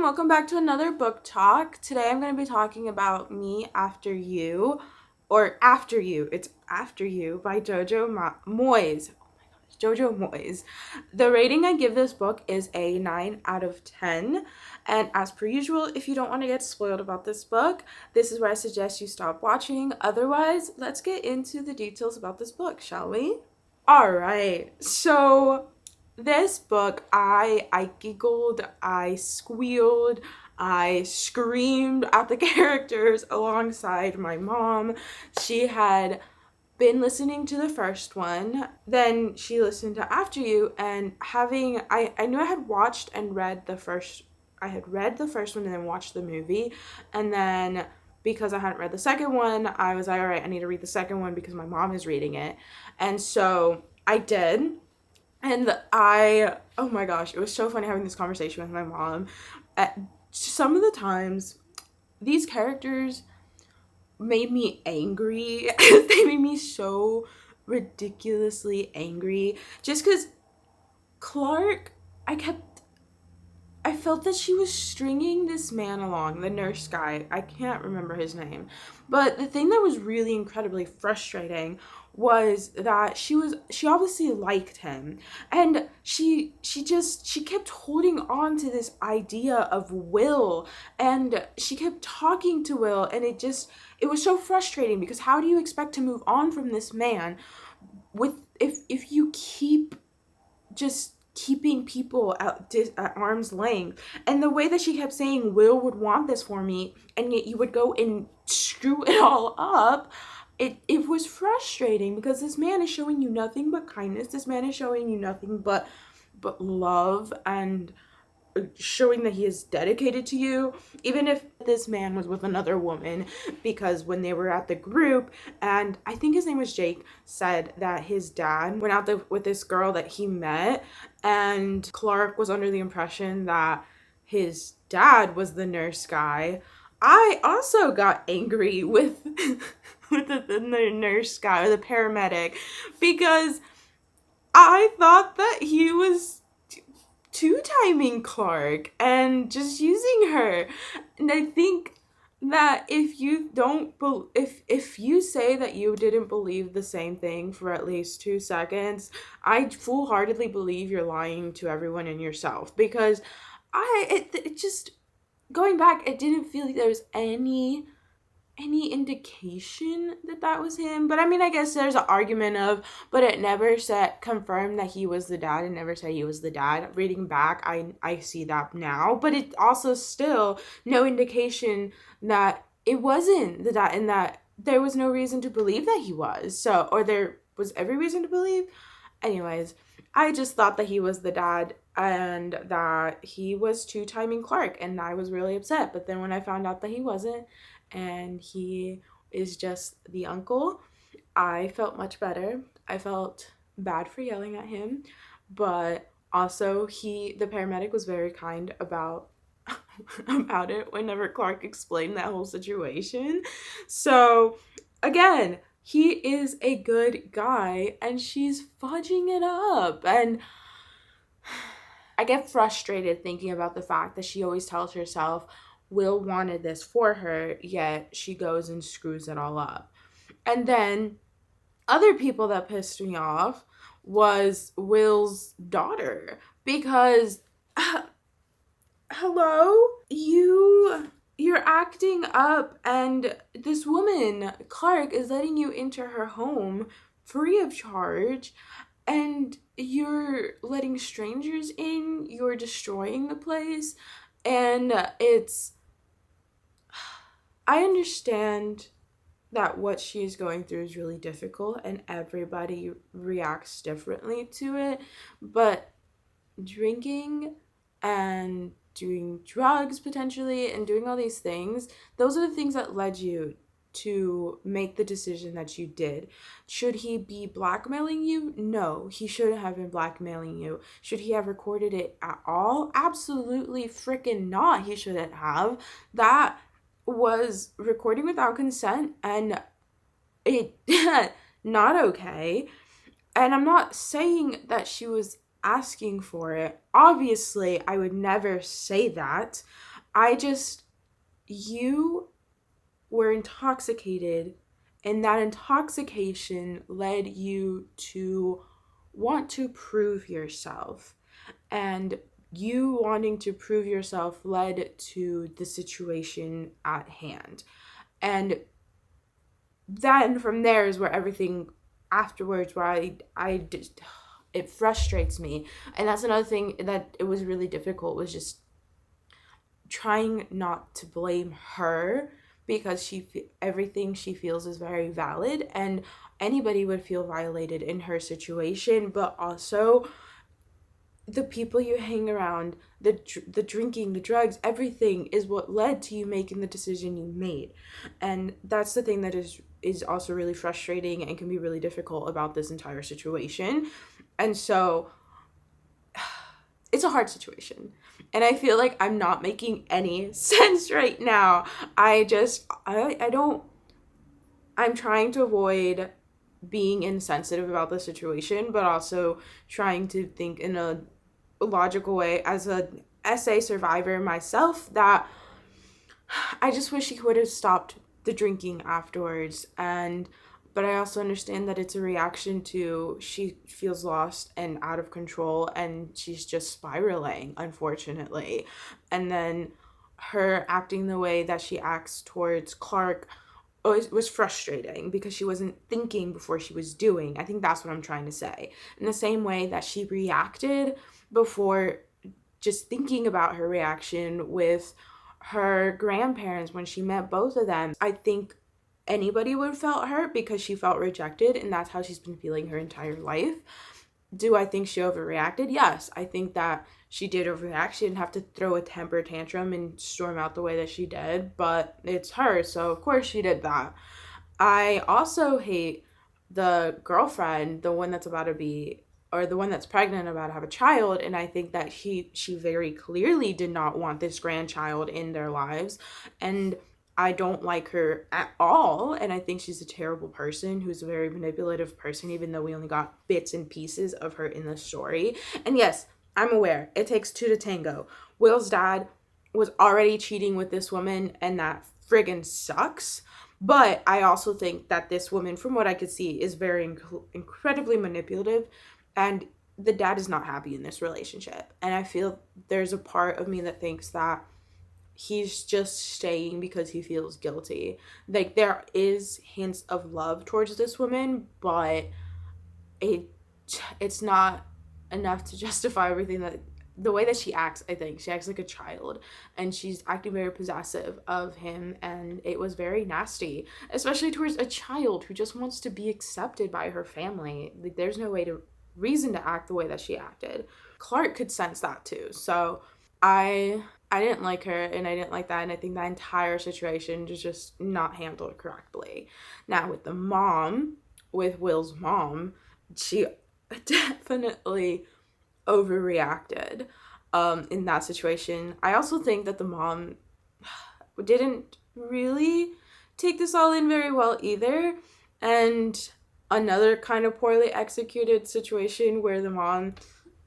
and welcome back to another book talk. Today I'm going to be talking about Me After You, or After You. It's After You by Moyes. Jojo Moyes. The rating I give this book is a 9 out of 10. And as per usual, if you don't want to get spoiled about this book, this is where I suggest you stop watching. Otherwise, let's get into the details about this book, shall we? Alright, so this book, I giggled, I squealed, I screamed at the characters alongside my mom. She had been listening to the first one, then she listened to After You, and I knew I had watched and read the first, I had read the first one and then watched the movie, and then because I hadn't read the second one, I was like, all right, I need to read the second one because my mom is reading it. And so I did. And oh my gosh, it was so funny having this conversation with my mom. At some of the times, these characters made me angry. They made me so ridiculously angry. Just because Clark, I felt that she was stringing this man along, the nurse guy. I can't remember his name. But the thing that was really incredibly frustrating was that she obviously liked him, and she kept holding on to this idea of Will, and she kept talking to Will, and it was so frustrating because how do you expect to move on from this man with if you keep just keeping people at arm's length? And the way that she kept saying Will would want this for me, and yet you would go and screw it all up, it was frustrating because this man is showing you nothing but kindness. This man is showing you nothing but love, and showing that he is dedicated to you, even if this man was with another woman. Because when they were at the group, and I think his name was Jake, said that his dad went out with this girl that he met, and Clark was under the impression that his dad was the nurse guy. I also got angry with with the nurse guy, or the paramedic, because I thought that he was two-timing Clark and just using her. And I think that if you say that you didn't believe the same thing for at least 2 seconds, I full-heartedly believe you're lying to everyone and yourself. Because it just, going back, it didn't feel like there was any indication that was him. But I mean, I guess there's an argument of, but it never said confirmed that he was the dad. It never said he was the dad. Reading back, I see that now, but it also still no indication that it wasn't the dad, and that there was no reason to believe that he was. So, or there was every reason to believe. Anyways, I just thought that he was the dad and that he was two-timing Clark, and I was really upset. But then when I found out that he wasn't, and he is just the uncle, I felt much better. I felt bad for yelling at him, but also the paramedic was very kind about it whenever Clark explained that whole situation. So again, he is a good guy and she's fudging it up, and I get frustrated thinking about the fact that she always tells herself Will wanted this for her, yet she goes and screws it all up. And then other people that pissed me off was Will's daughter, because hello, you're acting up, and this woman Clark is letting you into her home free of charge, and you're letting strangers in, you're destroying the place. And I understand that what she's going through is really difficult and everybody reacts differently to it, but drinking and doing drugs potentially and doing all these things, those are the things that led you to make the decision that you did. Should he be blackmailing you? No, he shouldn't have been blackmailing you. Should he have recorded it at all? Absolutely freaking not. He shouldn't have. That was recording without consent, and it not okay. And I'm not saying that she was asking for it. Obviously, I would never say that. I just, you were intoxicated, and that intoxication led you to want to prove yourself. And you wanting to prove yourself led to the situation at hand. And then from there is where everything afterwards, where I just, it frustrates me. And that's another thing that it was really difficult, was just trying not to blame her, because everything she feels is very valid, and anybody would feel violated in her situation. But also, the people you hang around, the drinking, the drugs, everything is what led to you making the decision you made. And that's the thing that is also really frustrating and can be really difficult about this entire situation. And so it's a hard situation. And I feel like I'm not making any sense right now. I don't, I'm trying to avoid being insensitive about the situation, but also trying to think in a logical way as a SA survivor myself, that I just wish he would have stopped the drinking afterwards. And but I also understand that it's a reaction to, she feels lost and out of control, and she's just spiraling, unfortunately. And then her acting the way that she acts towards Clark was frustrating, because she wasn't thinking before she was doing. I think that's what I'm trying to say. In the same way that she reacted before just thinking about her reaction with her grandparents when she met both of them, I think anybody would have felt hurt, because she felt rejected, and that's how she's been feeling her entire life. Do I think she overreacted? Yes, I think that she did overreact. She didn't have to throw a temper tantrum and storm out the way that she did, but it's her, so of course she did that. I also hate the girlfriend, the one that's about to be, or the one that's pregnant, about to have a child, and I think that she very clearly did not want this grandchild in their lives. And I don't like her at all, and I think she's a terrible person, who's a very manipulative person, even though we only got bits and pieces of her in the story. And yes, I'm aware it takes two to tango. Will's dad was already cheating with this woman, and that friggin' sucks. But I also think that this woman, from what I could see, is very incredibly manipulative, and the dad is not happy in this relationship. And I feel there's a part of me that thinks that he's just staying because he feels guilty. Like, there is hints of love towards this woman, but it it's not enough to justify everything that, the way that she acts. I think she acts like a child, and she's acting very possessive of him, and it was very nasty, especially towards a child who just wants to be accepted by her family. Like, there's no way to reason to act the way that she acted. Clark could sense that too. So I didn't like her, and I didn't like that, and I think that entire situation was just not handled correctly. Now, with the mom, with Will's mom, she definitely overreacted in that situation. I also think that the mom didn't really take this all in very well either. And another kind of poorly executed situation where the mom,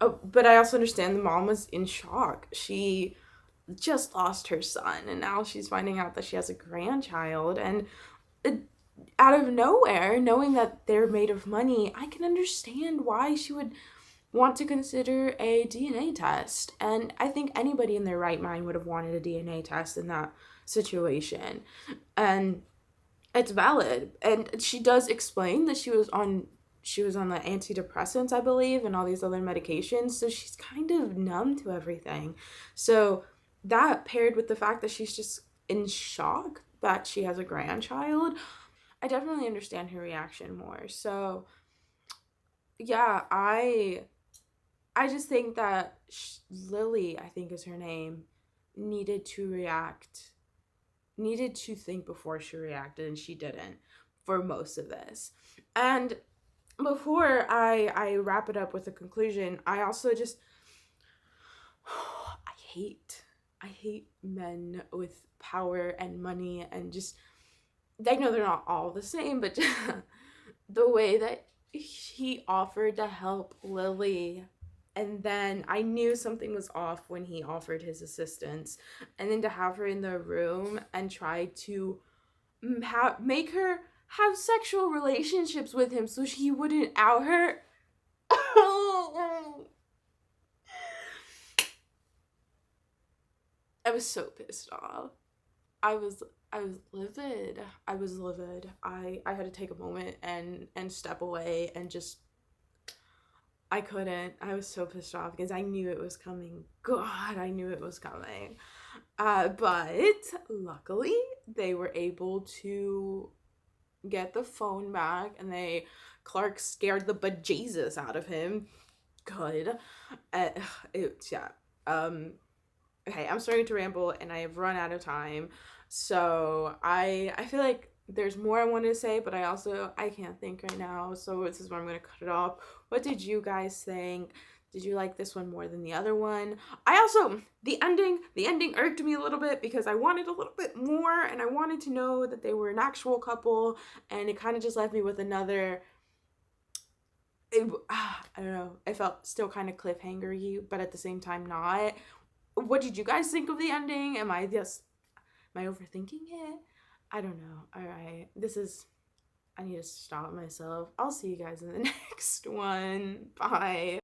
oh, but I also understand the mom was in shock. She just lost her son, and now she's finding out that she has a grandchild. And out of nowhere, knowing that they're made of money, I can understand why she would want to consider a DNA test. And I think anybody in their right mind would have wanted a DNA test in that situation. And it's valid. And she does explain that she was on the antidepressants, I believe, and all these other medications. So she's kind of numb to everything. So that, paired with the fact that she's just in shock that she has a grandchild, I definitely understand her reaction more. So yeah, I just think that Lily, I think is her name, needed to react, needed to think before she reacted, and she didn't for most of this. And before I wrap it up with a conclusion, I also just I hate men with power and money, and just, I know they're not all the same, but the way that he offered to help Lily And then I knew something was off when he offered his assistance. And then to have her in the room and try to make her have sexual relationships with him so he wouldn't out her. I was so pissed off. I was I was livid. I was livid. I had to take a moment and step away and just I couldn't. I was so pissed off because I knew it was coming. God, I knew it was coming. But luckily they were able to get the phone back, and Clark scared the bejesus out of him. Good. Uh, yeah. Um okay, I'm starting to ramble and I have run out of time. So I feel like there's more I want to say, but I can't think right now. So this is where I'm gonna cut it off. What did you guys think? Did you like this one more than the other one? I also the ending irked me a little bit because I wanted a little bit more and I wanted to know that they were an actual couple, and it kind of just left me with another I don't know. I felt still kind of cliffhanger-y, but at the same time not. What did you guys think of the ending? Am I overthinking it? I don't know. All right. I need to stop myself. I'll see you guys in the next one. Bye.